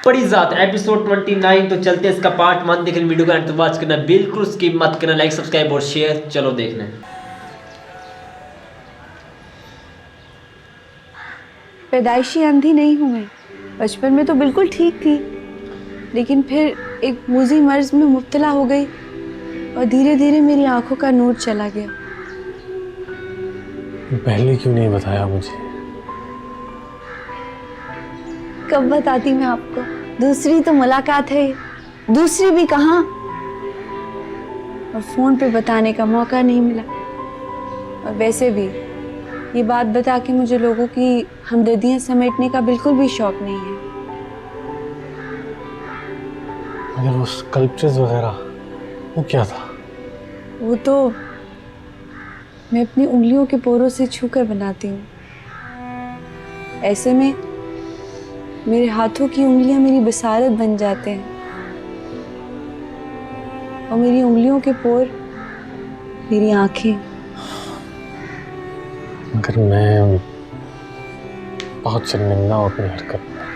परिजात episode 29। तो चलते हैं इसका पार्ट 1 देखने। वीडियो का अंत वॉच करना बिल्कुल स्किप मत करना, लाइक सब्सक्राइब और शेयर। चलो देखने। पैदाइशी अंधी नहीं हूँ मैं, बचपन में तो बिल्कुल ठीक थी, लेकिन फिर एक मूजी मर्ज में मुब्तला हो गई और धीरे धीरे मेरी आंखों का नूर चला गया। पहले क्यों नहीं बताया मुझे? कब बताती मैं आपको, दूसरी तो मुलाकात है, दूसरी भी कहाँ, और फोन पे बताने का मौका नहीं मिला। और वैसे भी ये बात बता के मुझे लोगों की हमदर्दियां समेटने का बिल्कुल भी शौक नहीं है। अगर वो स्कल्पचर्स वगैरह वो क्या था? वो तो मैं अपनी उंगलियों के पोरों से छूकर बनाती हूँ। ऐसे में मेरे हाथों की उंगलियां मेरी बसारत बन जाते हैं और मेरी उंगलियों के पोर मेरी आंखें। मगर मैं बहुत शर्मिंदा हूँ अपनी हरकत पर,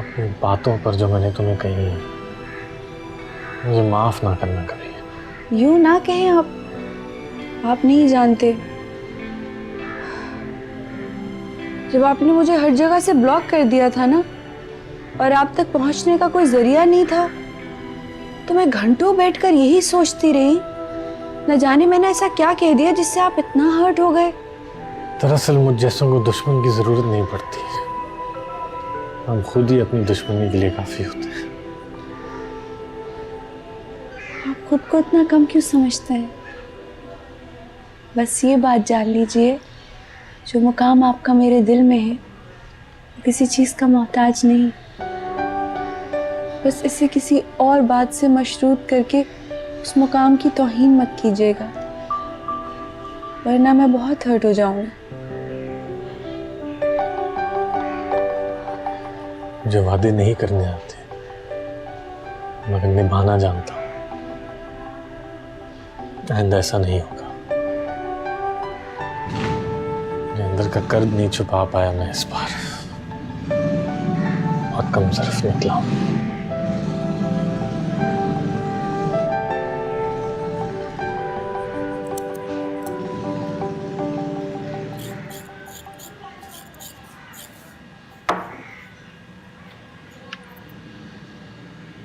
अपनी बातों पर जो मैंने तुम्हें कही है। मुझे माफ ना करना कभी। यूं ना कहें आप नहीं जानते। जब आपने मुझे हर जगह से ब्लॉक कर दिया था ना, और आप तक पहुंचने का कोई जरिया नहीं था, तो मैं घंटों बैठकर यही सोचती रही, न जाने मैंने ऐसा क्या कह दिया जिससे आप इतना हर्ट हो गए। दरअसल मुझ जैसों को दुश्मन की जरूरत नहीं पड़ती, हम खुद ही अपनी दुश्मनी के लिए काफी होते हैं। आप खुद को इतना कम क्यों समझते हैं? बस ये बात जान लीजिए, जो मुकाम आपका मेरे दिल में है वो किसी चीज का मोहताज नहीं। बस इसे किसी और बात से मशरूत करके उस मुकाम की तौहीन मत कीजिएगा, वरना मैं बहुत हर्ट हो जाऊंगी। मुझे वादे नहीं करने आते, मगर निभाना जानता हूँ। आइंदा ऐसा नहीं होगा। मेरे अंदर का कर्द नहीं छुपा पाया मैं इस बार, बहुत कम ज़र्फ निकला हूं।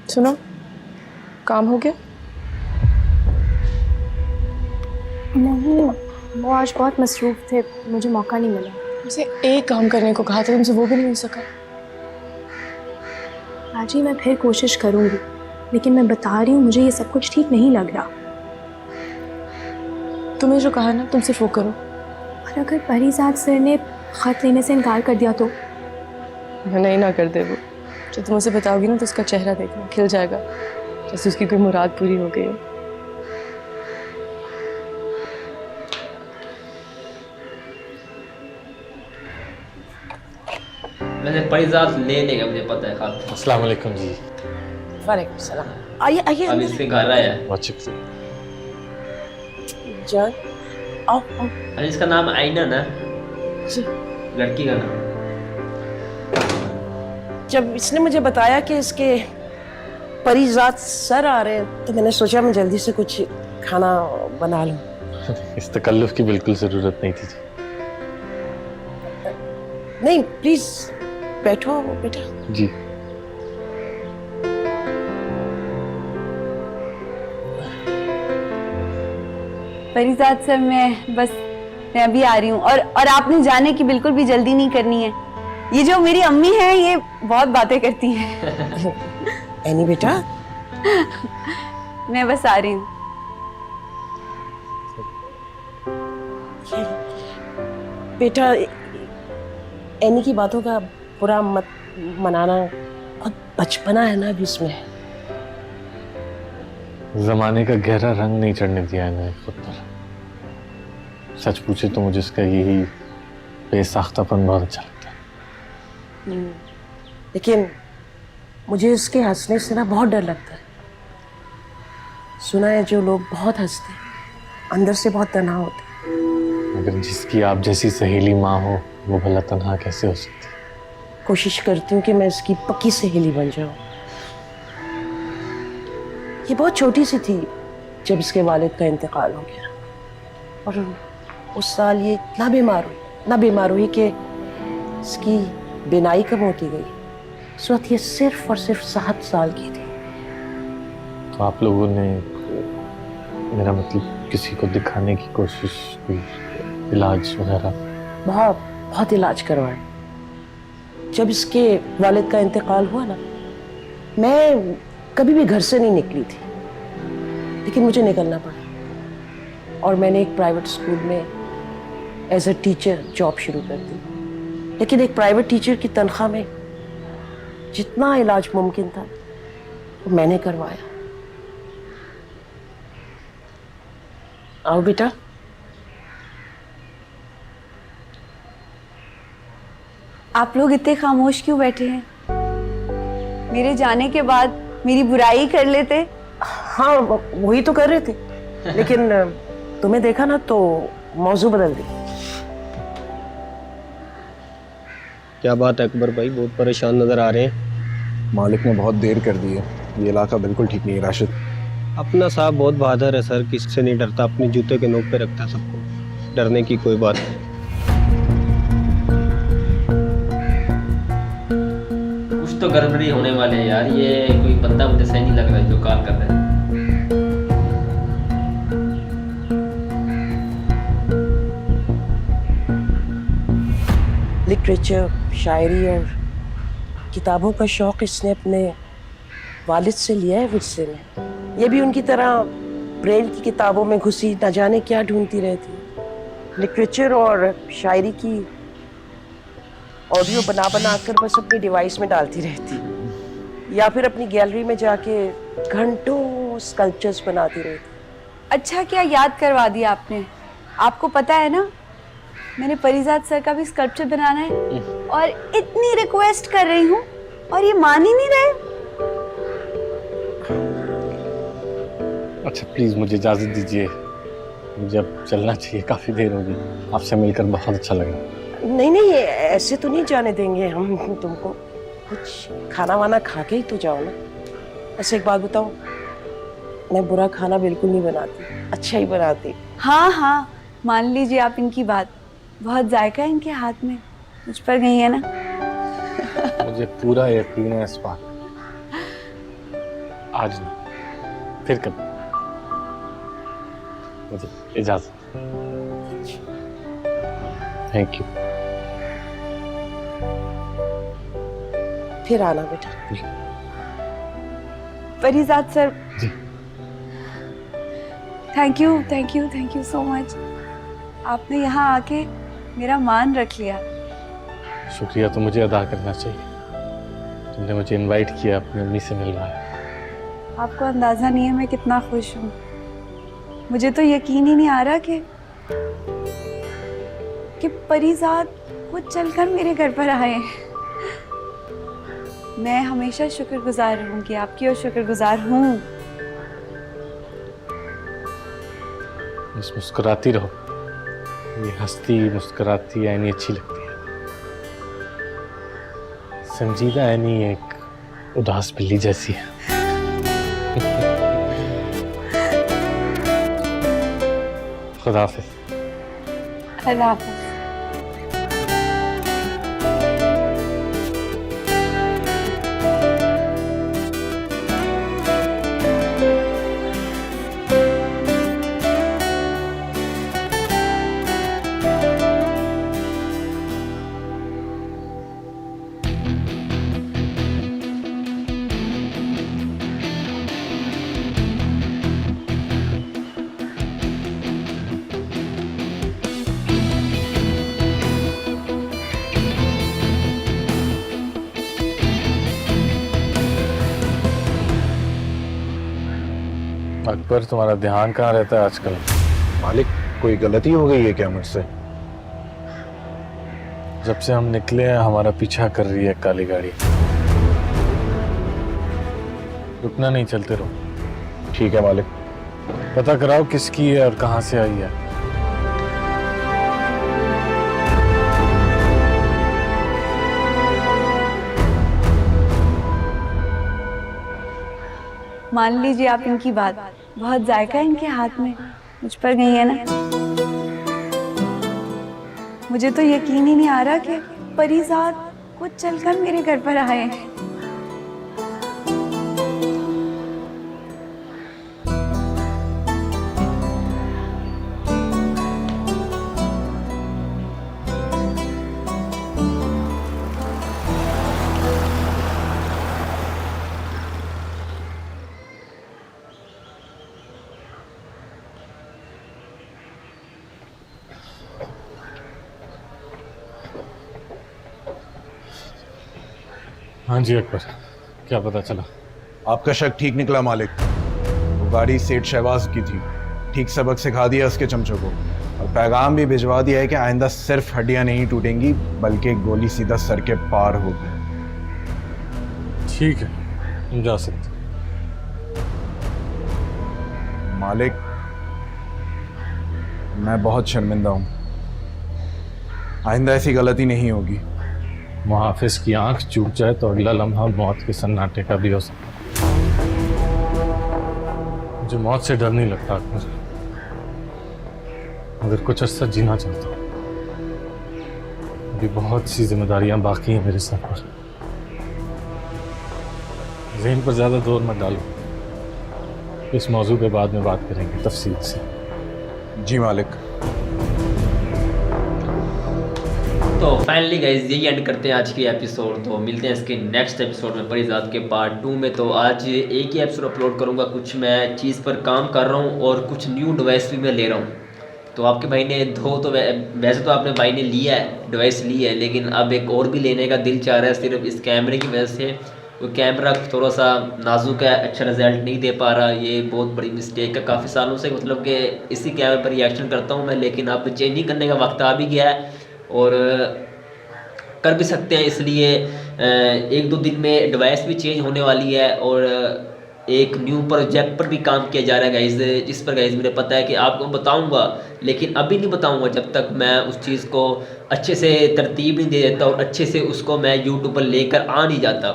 सुनो, काम हो गया? नहीं, वो आज बहुत मसरूफ थे, मुझे मौका नहीं मिला। मुझे एक काम करने को कहा था, तुमसे वो भी नहीं हो सका। आज ही मैं फिर कोशिश करूंगी, लेकिन मैं बता रही हूँ मुझे ये सब कुछ ठीक नहीं लग रहा। तुम्हें जो कहा ना, तुम सिर्फ वो करो। और अगर परिजात सर ने खत लेने से इनकार कर दिया तो? नहीं ना कर दे वो। जब तुम उसे बताओगी ना तो उसका चेहरा देखना, खिल जाएगा, जैसे उसकी कोई मुराद पूरी हो गई हो। वैसे परिजात ले लेगा, मुझे पता है खत। अस्सलाम वालेकुम जी। वालेकुम सलाम। आइए आइए अब इसके घर आया है। बहुत शुक्रिया। जान, आओ आओ। अरे इसका नाम आईना ना, जी। लड़की का नाम। जब इसने मुझे बताया कि इसके परिजात सर आ रहे हैं, तो मैंने सोचा मैं जल्दी से कुछ खाना बना लूं। इस तकल्लुफ की बिल्कुल जरूरत नहीं थी जी। नहीं, प्लीज बैठो बेटा। जी। परिजात सर, मैं अभी आ रही हूँ, और आपने जाने की बिल्कुल भी जल्दी नहीं करनी है। ये जो मेरी अम्मी है, ये बहुत बातें करती हैं। एनी बेटा, मैं बस आ रही हूँ। बेटा एनी की बातों का बुरा मत मनाना, बहुत बचपना है ना अभी इसमें। जमाने का गहरा रंग नहीं चढ़ने दिया है खुद पर। सच पूछे तो मुझे इसका यही बेसाख्तापन बहुत अच्छा लगता है। लेकिन मुझे उसके हंसने से ना बहुत डर लगता है। सुना है जो लोग बहुत हंसते हैं अंदर से बहुत तन्हा होते हैं। अगर जिसकी आप जैसी सहेली माँ हो, वो भला तन्हा कैसे हो सकती? कोशिश करती हूँ कि मैं इसकी पक्की सहेली बन जाऊं। ये बहुत छोटी सी थी जब इसके वालिद का इंतकाल हो गया, और उस साल ये इतना बीमार हुई कि इसकी बीनाई कम होती गई। उस वक्त ये सिर्फ और सिर्फ 7 साल की थी। तो आप लोगों ने, मेरा मतलब, किसी को दिखाने की कोशिश, कोई इलाज वगैरह? बहुत इलाज करवाए। जब इसके वालिद का इंतकाल हुआ ना, मैं कभी भी घर से नहीं निकली थी, लेकिन मुझे निकलना पड़ा और मैंने एक प्राइवेट स्कूल में एज अ टीचर जॉब शुरू कर दी। लेकिन एक प्राइवेट टीचर की तनख्वाह में जितना इलाज मुमकिन था वो मैंने करवाया। आओ बेटा। आप लोग इतने खामोश क्यों बैठे हैं? मेरे जाने के बाद मेरी बुराई कर लेते। हाँ, वही तो कर रहे थे, लेकिन तुम्हें देखा ना तो मौजू बदल दी। क्या बात है अकबर भाई, बहुत परेशान नजर आ रहे हैं। मालिक ने बहुत देर कर दी है, ये इलाका बिल्कुल ठीक नहीं है राशिद। अपना साहब बहुत बहादुर है सर, किससे नहीं डरता, अपने जूते के नोक पे रखता है सबको, डरने की कोई बात नहीं। कुछ तो गड़बड़ी होने वाले हैं यार, ये कोई बंदा मुझे सही नहीं लग रहा है जो कॉल कर रहा है। लिटरेचर, शायरी और किताबों का शौक इसने अपने वालिद से लिया है, मुझसे नहीं। ये भी उनकी तरह ब्रेल की किताबों में घुसी न जाने क्या ढूंढती रहती। लिटरेचर और शायरी की ऑडियो बना कर बस अपनी डिवाइस में डालती रहती, या फिर अपनी गैलरी में जाके घंटों स्कल्पचर्स बनाती रहती। अच्छा क्या याद करवा दिया आपने। आपको पता है ना, मैंने परिजात सर का भी स्कल्पचर बनाना है और इतनी रिक्वेस्ट कर रही हूँ और ये मान ही नहीं रहे। अच्छा प्लीज मुझे इजाजत दीजिए, मुझे अब चलना चाहिए, काफी देर हो गई। आपसे मिलकर बहुत अच्छा लगा। नहीं, ऐसे तो नहीं जाने देंगे हम तुमको। कुछ खाना वाना खा के ही तो जाओ ना। ऐसे एक बात बताओ, मैं बुरा खाना बिल्कुल नहीं बनाती, अच्छा ही बनाती। हाँ, मान लीजिए आप इनकी बात। बहुत जायका है इनके हाथ में, मुझ पर गई है ना। मुझे पूरा यकीन है इस बात। आज नहीं, फिर कभी। मुझे इजाजत। Thank you. फिर आना बेटा। परिजात सर, जी। Thank you so much. आपने यहाँ आके मेरा मान रख लिया। शुक्रिया तो मुझे अदा करना चाहिए। तुमने मुझे इनवाइट किया, अपनी अम्मी से मिलवाया। आपको अंदाजा नहीं है मैं कितना खुश हूँ। मुझे तो यकीन ही नहीं आ रहा कि परिजात वो चलकर मेरे घर पर आए। मैं हमेशा शुक्रगुजार रहूंगी आपकी, और शुक्रगुजार हूँ। बस मुस्कुराती रहो, ये हंसती मुस्कुराती ऐनी अच्छी लगती है। संजीदा ऐनी एक उदास बिल्ली जैसी है। खुदा हाफिज़। अल्लाह हाफ़िज़। अकबर, तुम्हारा ध्यान कहाँ रहता है आजकल? मालिक, कोई गलती हो गई है क्या मुझसे? जब से हम निकले हैं हमारा पीछा कर रही है काली गाड़ी। रुकना नहीं, चलते रहो। ठीक है मालिक। पता कराओ किसकी है और कहाँ से आई है। मान लीजिए आप इनकी बात, बहुत जायका है इनके हाथ में, मुझ पर गई है ना। मुझे तो यकीन ही नहीं आ रहा कि परीज़ाद खुद चलकर मेरे घर पर आए हैं। हाँ जी अकबर, क्या पता चला? आपका शक ठीक निकला मालिक। वो गाड़ी सेठ शहबाज की थी। ठीक सबक सिखा दिया उसके चमचों को, और पैगाम भी भिजवा दिया है कि आइंदा सिर्फ हड्डियां नहीं टूटेंगी बल्कि गोली सीधा सर के पार होगी। ठीक है, तुम जा सकते। मालिक, मैं बहुत शर्मिंदा हूँ। आइंदा ऐसी गलती नहीं होगी। मुहाफिज की आंख चूक जाए तो अगला लम्हा मौत के सन्नाटे का भी हो सकता है। मुझे मौत से डर नहीं लगता अकबर, मगर कुछ अर्सा जीना चाहता हूँ। अभी बहुत सी जिम्मेदारियां बाकी हैं मेरे सर पर। ज़हन पर ज़्यादा जोर मत डालो, इस मौजू पे बाद में बात करेंगे तफसील से। जी मालिक। तो फाइनली गाइज यही एंड करते हैं आज की एपिसोड। तो मिलते हैं इसके नेक्स्ट एपिसोड में परीज़ाद के पार्ट 2 में। तो आज एक ही एपिसोड अपलोड करूंगा, कुछ मैं चीज़ पर काम कर रहा हूं और कुछ न्यू डिवाइस भी मैं ले रहा हूं। तो आपके भाई ने वैसे तो आपने भाई ने लिया है, डिवाइस ली है, लेकिन अब एक और भी लेने का दिल चाह रहा है। सिर्फ इस कैमरे की वजह से वो कैमरा थोड़ा सा नाजुक है, अच्छा रिजल्ट नहीं दे पा रहा। ये बहुत बड़ी मिस्टेक है। काफ़ी सालों से मतलब कि इसी कैमरे पर रिएक्शन करता हूँ मैं, लेकिन अब चेंजिंग करने का वक्त आ भी गया है और कर भी सकते हैं। इसलिए 1-2 दिन में डिवाइस भी चेंज होने वाली है और एक न्यू प्रोजेक्ट पर भी काम किया जा रहा है गाइज़, जिस पर गाइज़ मुझे पता है कि आपको बताऊंगा, लेकिन अभी नहीं बताऊंगा जब तक मैं उस चीज़ को अच्छे से तरतीब नहीं दे देता और अच्छे से उसको मैं यूट्यूब पर लेकर आ नहीं जाता।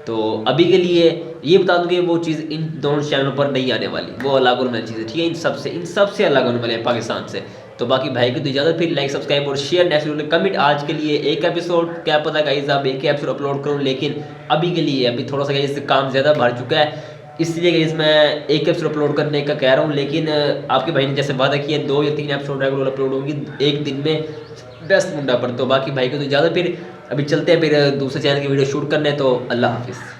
तो अभी के लिए ये बता दूँ कि वो चीज़ इन दोनों चैनलों पर नहीं आने वाली, वो अलग होने वाली चीज़ है, ठीक है। इन सबसे अलग होने वाले हैं पाकिस्तान से। तो बाकी भाई की तो इजाज़त, फिर लाइक सब्सक्राइब और शेयर नेक्स्ट कमेंट। आज के लिए एक एपिसोड, क्या पता गाइस अब एक ही एपिसोड अपलोड करूं, लेकिन अभी के लिए अभी थोड़ा सा गाइस काम ज़्यादा बढ़ चुका है, इसलिए गाइस मैं एक एपिसोड अपलोड करने का कह रहा हूं। लेकिन आपके भाई ने जैसे वादा किया 2 या 3 एपिसोड रेगुलर अपलोड होंगी एक दिन में बेस्ट मुंडा पर। तो बाकी भाई को तो इजाज़त, फिर अभी चलते हैं फिर दूसरे चैनल की वीडियो शूट करने। तो अल्लाह हाफिज़।